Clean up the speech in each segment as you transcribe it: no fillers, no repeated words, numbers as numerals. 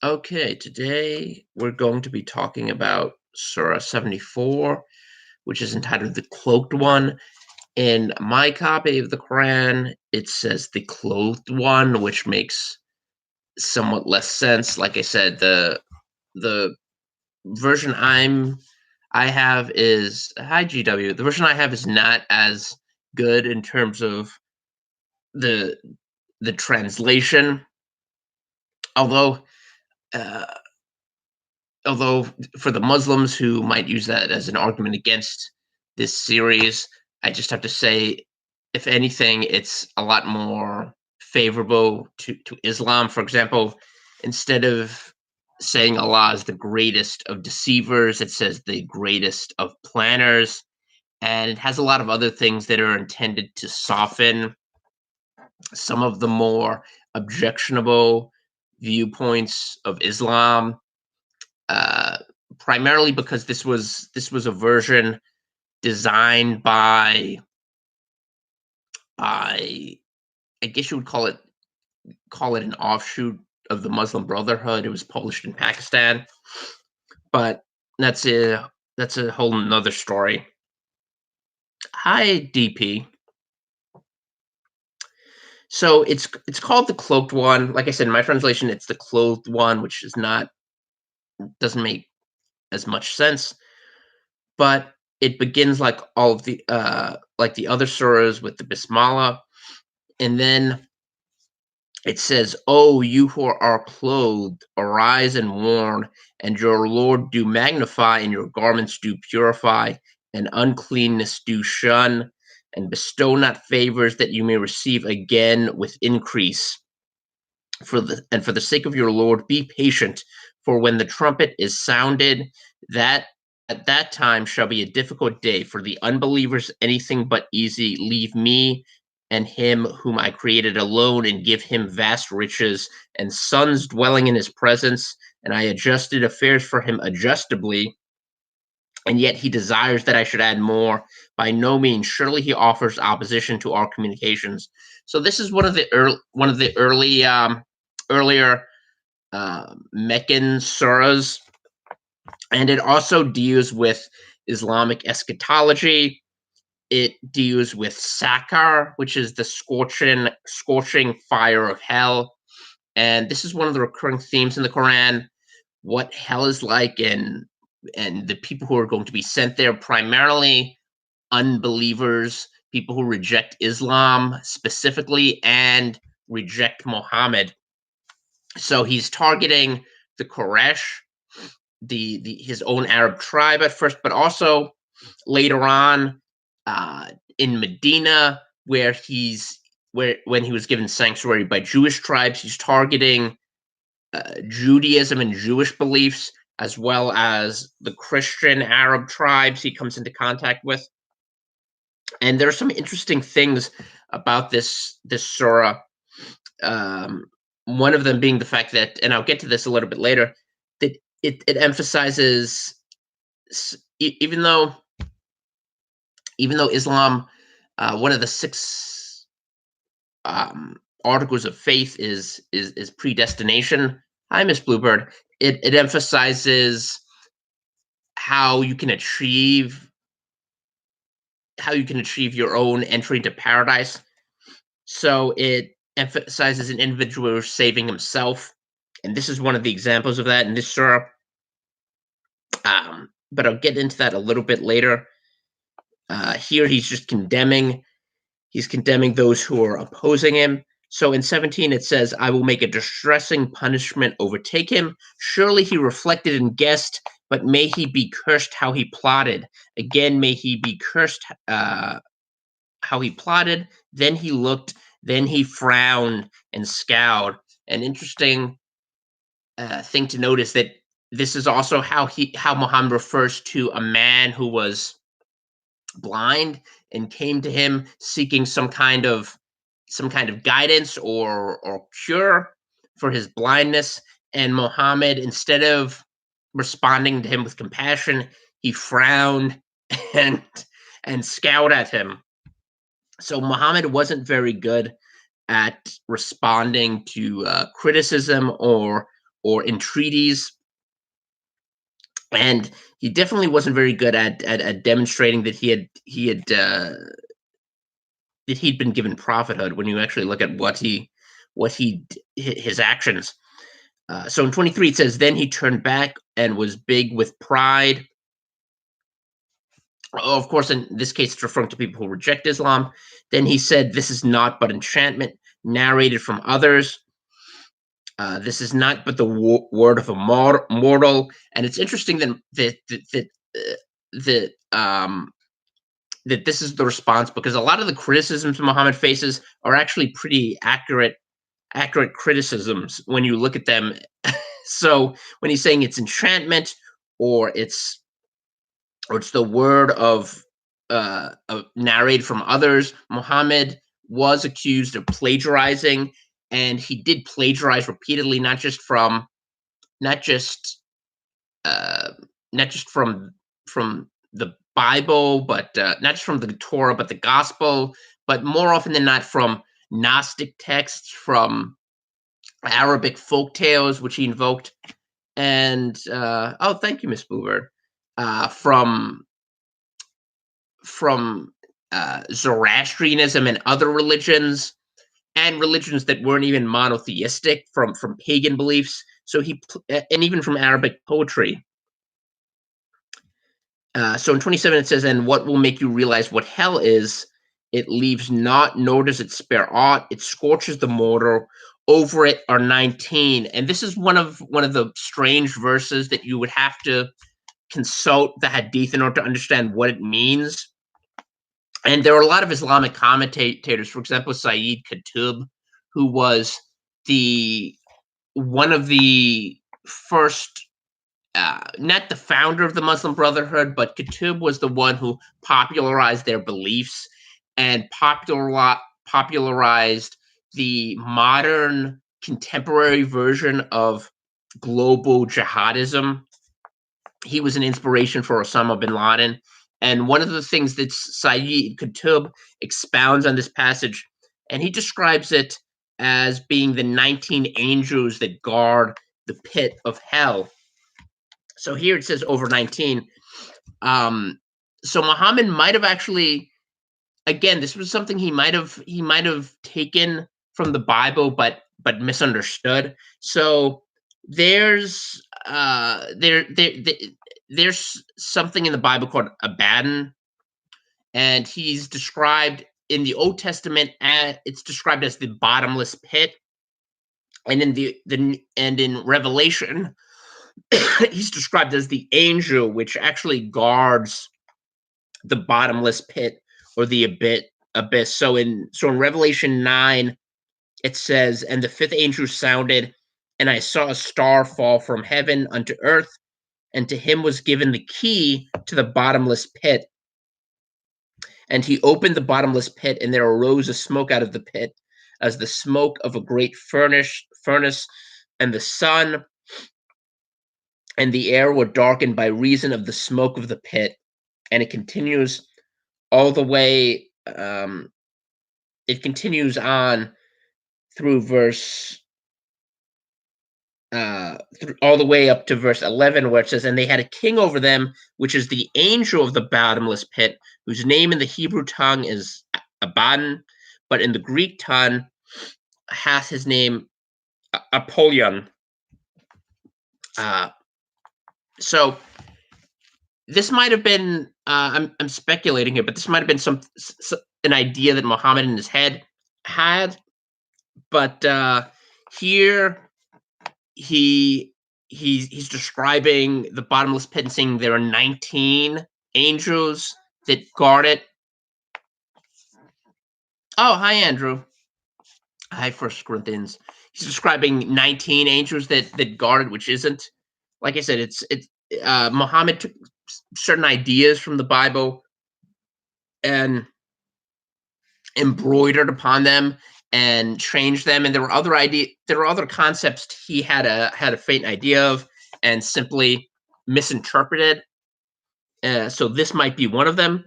Okay, today we're going to be talking about Surah 74, which is entitled the Cloaked One. In my copy of the Quran, it says the Clothed One, which makes somewhat less sense. Like I said, the version I have is hi GW. The version I have is not as good in terms of the the translation, although uh, although for the Muslims who might use that as an argument against this series, I just have to say, if anything, it's a lot more favorable to Islam. For example, instead of saying Allah is the greatest of deceivers, it says the greatest of planners. And it has a lot of other things that are intended to soften some of the more objectionable viewpoints of Islam, uh, primarily because this was a version designed by I guess you would call it an offshoot of the Muslim Brotherhood. It was published in Pakistan, but that's a whole nother story. Hi, DP. So it's called the Cloaked One. Like I said, in my translation, it's the Clothed One, which is not doesn't make as much sense. But it begins like all of the other surahs with the Bismillah, and then it says, "Oh, you who are clothed, arise and warn, and your Lord do magnify, and your garments do purify, and uncleanness do shun, and bestow not favors that you may receive again with increase. For the sake of your Lord, be patient, for when the trumpet is sounded, that at that time shall be a difficult day. For the unbelievers, anything but easy. Leave me and him whom I created alone, and give him vast riches and sons dwelling in his presence. And I adjusted affairs for him adjustably, and yet he desires that I should add more. By no means, surely he offers opposition to our communications." So this is one of the earlier Meccan surahs, and it also deals with Islamic eschatology. It deals with Sakar, which is the scorching fire of hell, and this is one of the recurring themes in the Quran. What hell is like, and the people who are going to be sent there, primarily unbelievers, people who reject Islam specifically and reject Muhammad. So he's targeting the Quraysh, the his own Arab tribe at first, but also later on in Medina, where when he was given sanctuary by Jewish tribes, he's targeting Judaism and Jewish beliefs, as well as the Christian Arab tribes he comes into contact with. And there are some interesting things about this surah. Um, One of them being the fact that, and I'll get to this a little bit later, that it emphasizes, even though Islam, one of the six articles of faith is predestination. Hi, Miss Bluebird. It emphasizes how you can achieve how you can achieve your own entry into paradise. So it emphasizes an individual saving himself, and this is one of the examples of that in this surah. But I'll get into that a little bit later. Here, he's just condemning. He's condemning those who are opposing him. So in 17, it says, "I will make a distressing punishment overtake him. Surely he reflected and guessed, but may he be cursed how he plotted. Again, may he be cursed how he plotted. Then he looked, then he frowned and scowled." An interesting thing to notice that this is also how Muhammad refers to a man who was blind and came to him seeking some kind of guidance or cure for his blindness. And Muhammad, instead of responding to him with compassion, he frowned and and scowled at him. So Muhammad wasn't very good at responding to criticism or or entreaties. And he definitely wasn't very good at demonstrating that that he'd been given prophethood when you actually look at his actions. So in 23 it says, then he turned back and was big with pride. Oh, of course, in this case, it's referring to people who reject Islam. Then he said, this is not but enchantment, narrated from others. This is not but the word of a mortal. And it's interesting that this is the response, because a lot of the criticisms Muhammad faces are actually pretty accurate criticisms when you look at them. So when he's saying it's enchantment, or it's the word of narrated from others, Muhammad was accused of plagiarizing, and he did plagiarize repeatedly, not just from uh, the Bible, but not just from the Torah, but the Gospel, but more often than not from Gnostic texts, from Arabic folk tales, which he invoked, and oh, thank you, Miss Bluebird, from Zoroastrianism and other religions, and religions that weren't even monotheistic, from pagan beliefs. So and even from Arabic poetry. So in 27 it says, and what will make you realize what hell is? It leaves not, nor does it spare aught. It scorches the mortal. Over it are 19. And this is one of the strange verses that you would have to consult the hadith in order to understand what it means. And there are a lot of Islamic commentators, for example, Sayyid Qutb, who was one of the first, not the founder of the Muslim Brotherhood, but Qutb was the one who popularized their beliefs and popularized the modern contemporary version of global jihadism. He was an inspiration for Osama bin Laden. And one of the things that Sayyid Qutb expounds on this passage, and he describes it as being the 19 angels that guard the pit of hell. So here it says over 19. So Muhammad might have actually, again, this was something he might have taken from the Bible, but misunderstood. So there's there's something in the Bible called Abaddon, and he's described in the Old Testament it's described as the bottomless pit, and in Revelation he's described as the angel which actually guards the bottomless pit, or the abyss. So in Revelation 9 it says, and the fifth angel sounded, and I saw a star fall from heaven unto earth, and to him was given the key to the bottomless pit. And he opened the bottomless pit, and there arose a smoke out of the pit, as the smoke of a great furnace, and the sun and the air were darkened by reason of the smoke of the pit. And it continues all the way. It continues on through all the way up to verse 11, where it says, and they had a king over them, which is the angel of the bottomless pit, whose name in the Hebrew tongue is Abaddon, but in the Greek tongue hath his name Apollyon. So this might have been, I'm speculating here, but this might have been an idea that Muhammad in his head had. But here he's describing the bottomless pit and saying there are 19 angels that guard it. Oh, hi, Andrew. Hi, First Corinthians. He's describing 19 angels that guard it, which isn't. Like I said, it's Muhammad took certain ideas from the Bible and embroidered upon them and changed them, and there were other concepts he had a faint idea of and simply misinterpreted. So this might be one of them.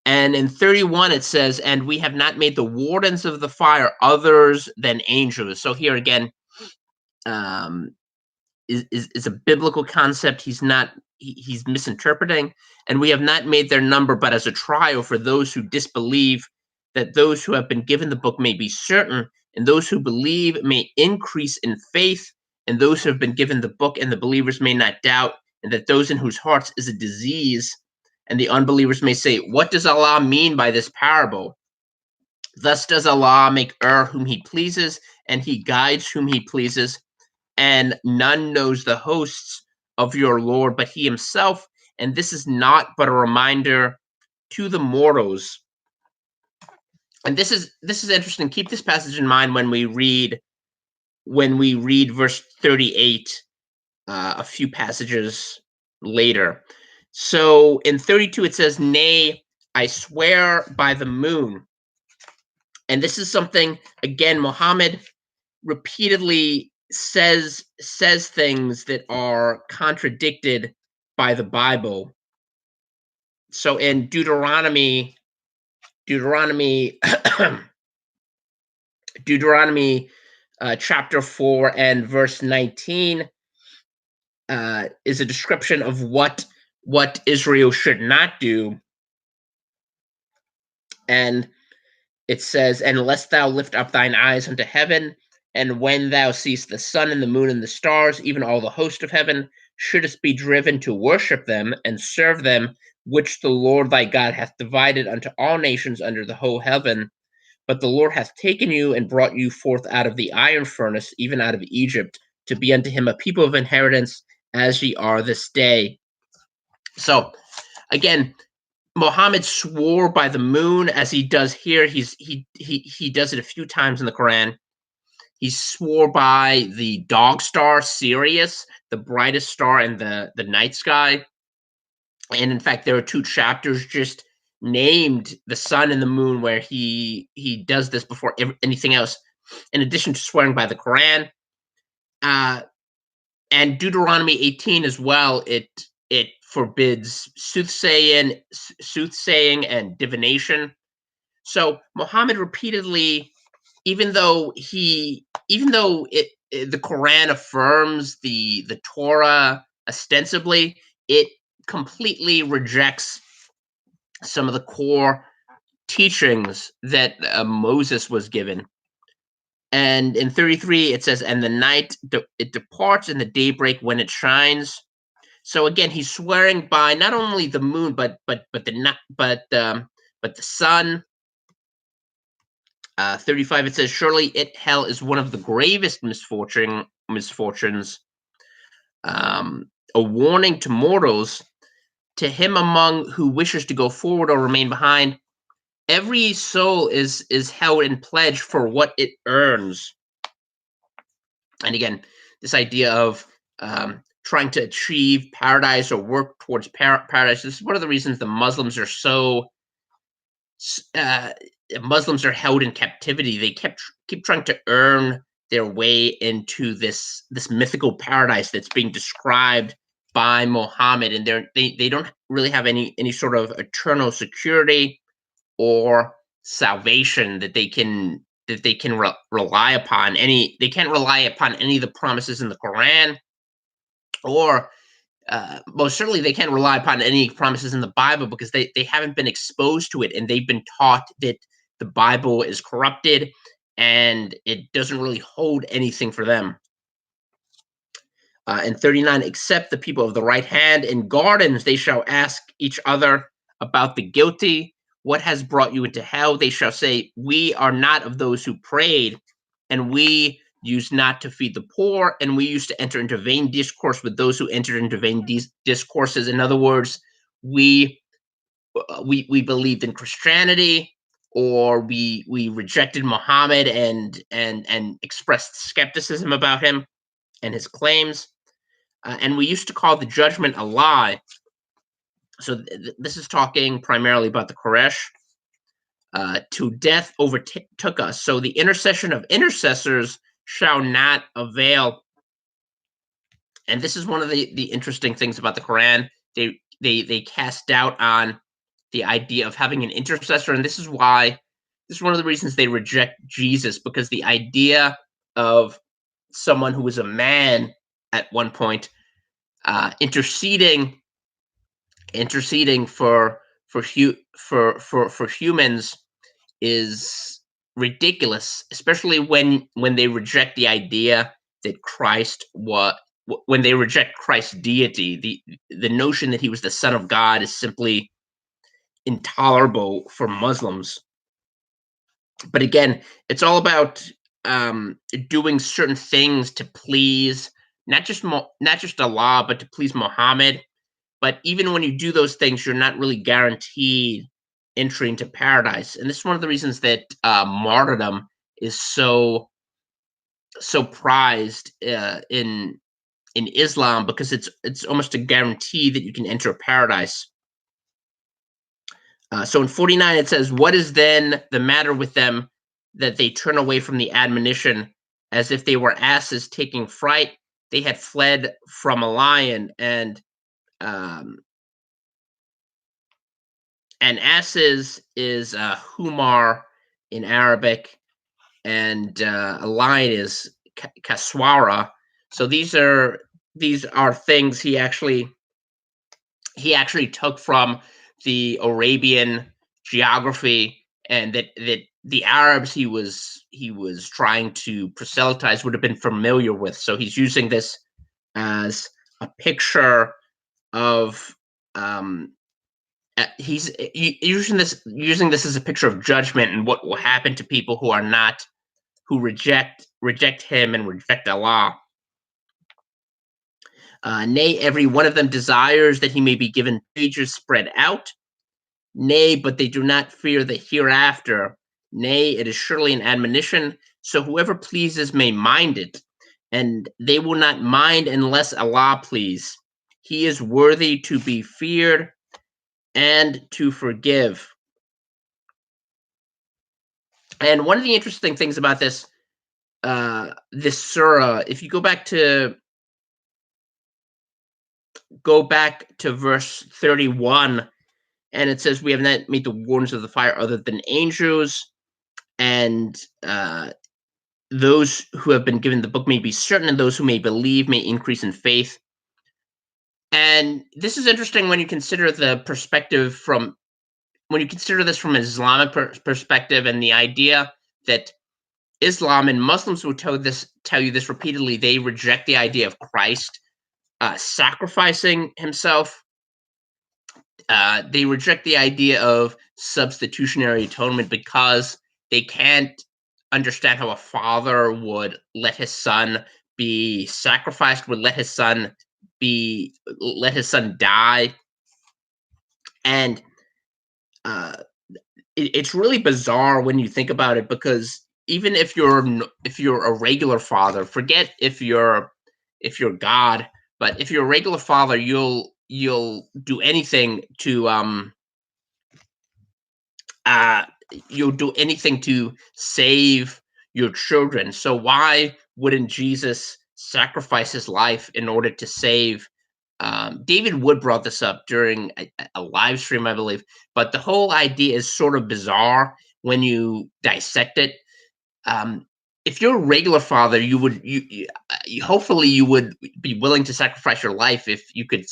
And in 31 it says, and we have not made the wardens of the fire others than angels. So here again, is a biblical concept. He's misinterpreting, and we have not made their number but as a trial for those who disbelieve, that those who have been given the book may be certain, and those who believe may increase in faith, and those who have been given the book and the believers may not doubt, and that those in whose hearts is a disease, and the unbelievers may say, what does Allah mean by this parable? Thus does Allah make err whom he pleases, and he guides whom he pleases, and none knows the hosts of your Lord but he himself, and this is not but a reminder to the mortals. And this is interesting. Keep this passage in mind when we read verse 38 a few passages later. So in 32 it says, nay, I swear by the moon. And this is something, again, Muhammad repeatedly says things that are contradicted by the Bible. So in Deuteronomy chapter 4 and verse 19 is a description of what Israel should not do. And it says, and lest thou lift up thine eyes unto heaven, and when thou seest the sun and the moon and the stars, even all the host of heaven, shouldest be driven to worship them and serve them, which the Lord thy God hath divided unto all nations under the whole heaven. But the Lord hath taken you and brought you forth out of the iron furnace, even out of Egypt, to be unto him a people of inheritance, as ye are this day. So, again, Muhammad swore by the moon, as he does here. He does it a few times in the Quran. He swore by the dog star Sirius, the brightest star in the night sky. And in fact, there are 2 chapters just named the sun and the moon where he does this before anything else, in addition to swearing by the Quran. And Deuteronomy 18 as well, it forbids soothsaying and divination. So Muhammad repeatedly, even though the Quran affirms the Torah ostensibly, it completely rejects some of the core teachings that Moses was given. And in 33 it says, and the night it departs and the daybreak when it shines. So again, he's swearing by not only the moon but the sun. 35 it says, surely hell is one of the gravest misfortunes, a warning to mortals, to him among who wishes to go forward or remain behind. Every soul is held in pledge for what it earns. And again, this idea of trying to achieve paradise or work towards paradise. This is one of the reasons the Muslims are so Muslims are held in captivity. They keep trying to earn their way into this mythical paradise that's being described by Muhammad, and they don't really have any sort of eternal security or salvation that they can rely upon. They can't rely upon any of the promises in the Quran, or most certainly they can't rely upon any promises in the Bible, because they haven't been exposed to it, and they've been taught that the Bible is corrupted and it doesn't really hold anything for them. And 39, except the people of the right hand, in gardens they shall ask each other about the guilty, what has brought you into hell? They shall say, we are not of those who prayed, and we used not to feed the poor, and we used to enter into vain discourse with those who entered into vain discourses. In other words, we believed in Christianity, or we rejected Muhammad and expressed skepticism about him and his claims, and we used to call the judgment a lie. So this is talking primarily about the Quraysh. To death overtook us. So the intercession of intercessors shall not avail. And this is one of the interesting things about the Quran. They cast doubt on the idea of having an intercessor, and this is one of the reasons they reject Jesus, because the idea of someone who is a man at one point, interceding for humans is ridiculous, especially when they reject the idea that when they reject Christ's deity. The notion that he was the Son of God is simply intolerable for Muslims. But again, it's all about doing certain things to please not just Allah, but to please Muhammad. But even when you do those things, you're not really guaranteed entry into paradise. And this is one of the reasons that martyrdom is so prized in Islam, because it's almost a guarantee that you can enter paradise. So in 49 it says, "What is then the matter with them that they turn away from the admonition, as if they were asses taking fright? They had fled from a lion, um, and asses is humar in Arabic, and a lion is kaswara. So these are things he actually took from the Arabian geography, and that the Arabs he was trying to proselytize would have been familiar with. So he's using this as a picture of he's using this as a picture of judgment and what will happen to people who reject him and reject Allah. Nay, every one of them desires that he may be given pages spread out. Nay, but they do not fear the hereafter. Nay, it is surely an admonition. So whoever pleases may mind it, and they will not mind unless Allah please. He is worthy to be feared and to forgive. And one of the interesting things about this surah, if you go back to verse 31, and it says, "We have not made the wardens of the fire other than angels, and those who have been given the book may be certain, and those who may believe may increase in faith." And this is interesting when you consider this from an Islamic perspective, and the idea that Islam and Muslims will tell you this repeatedly. They reject the idea of Christ sacrificing himself. They reject the idea of substitutionary atonement because they can't understand how a father would let his son be sacrificed, would let his son die. And uh, it's really bizarre when you think about it, because even if you're a regular father, forget if you're God, but if you're a regular father, you'll do anything to uh you'll do anything to save your children. So why wouldn't Jesus sacrifice his life in order to save? David Wood brought this up during a live stream, I believe, but the whole idea is sort of bizarre when you dissect it. Um, if you're a regular father, hopefully you would be willing to sacrifice your life if you could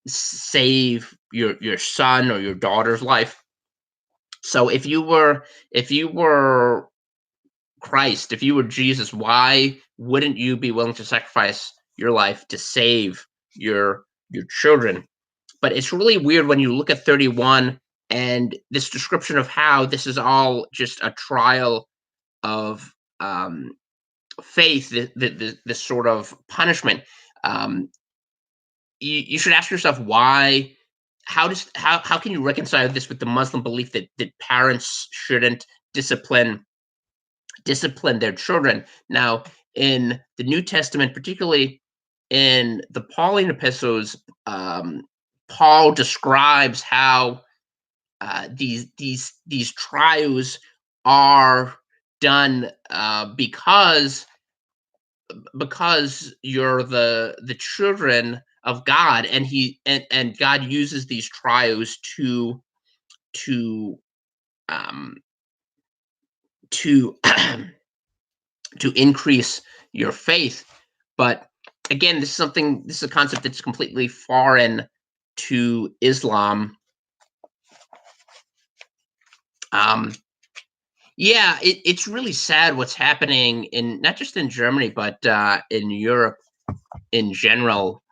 save your son or your daughter's life. So if you were Christ, if you were Jesus, why wouldn't you be willing to sacrifice your life to save your children? But it's really weird when you look at 31 and this description of how this is all just a trial of faith, this sort of punishment. Um, you should ask yourself why. How can you reconcile this with the Muslim belief that parents shouldn't discipline their children? Now, in the New Testament, particularly in the Pauline epistles, Paul describes how these trials are done because you're the children of God, and God uses these trials to um, to to increase your faith. But again, this is a concept that's completely foreign to Islam. Yeah, it's really sad what's happening in not just in Germany, but in Europe in general.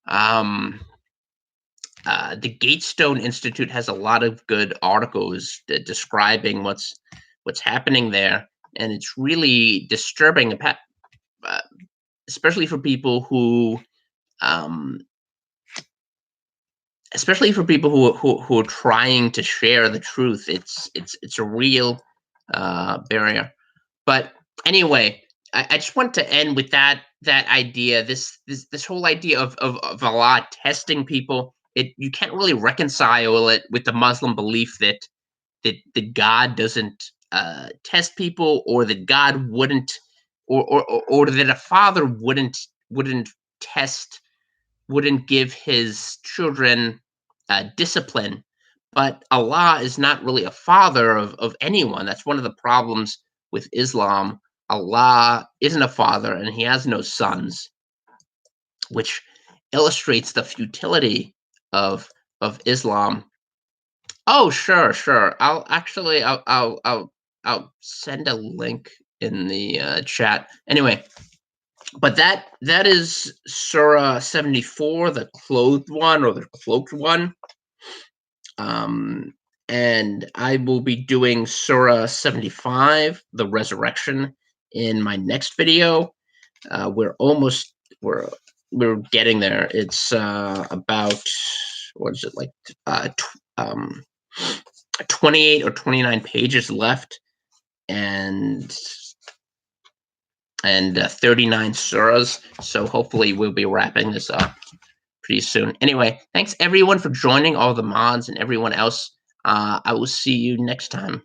Um, the Gatestone Institute has a lot of good articles describing what's happening there, and it's really disturbing, uh, especially for people who, um, who are trying to share the truth. It's a real barrier. But anyway, I just want to end with that idea. This whole idea of Allah testing people. You can't really reconcile it with the Muslim belief that God doesn't test people, or that God wouldn't, or that a father wouldn't test, wouldn't give his children discipline. But Allah is not really a father of anyone. That's one of the problems with Islam. Allah isn't a father, and he has no sons, which illustrates the futility of Islam. Oh, sure, sure. I'll send a link in the chat. Anyway, but that is Surah 74, the clothed one, or the cloaked one. And I will be doing Surah 75, the resurrection, in my next video. We're almost we're getting there. It's about, what is it, like 28 or 29 pages left, and 39 surahs. So hopefully we'll be wrapping this up pretty soon. Anyway, thanks everyone for joining, all the mods and everyone else. I will see you next time.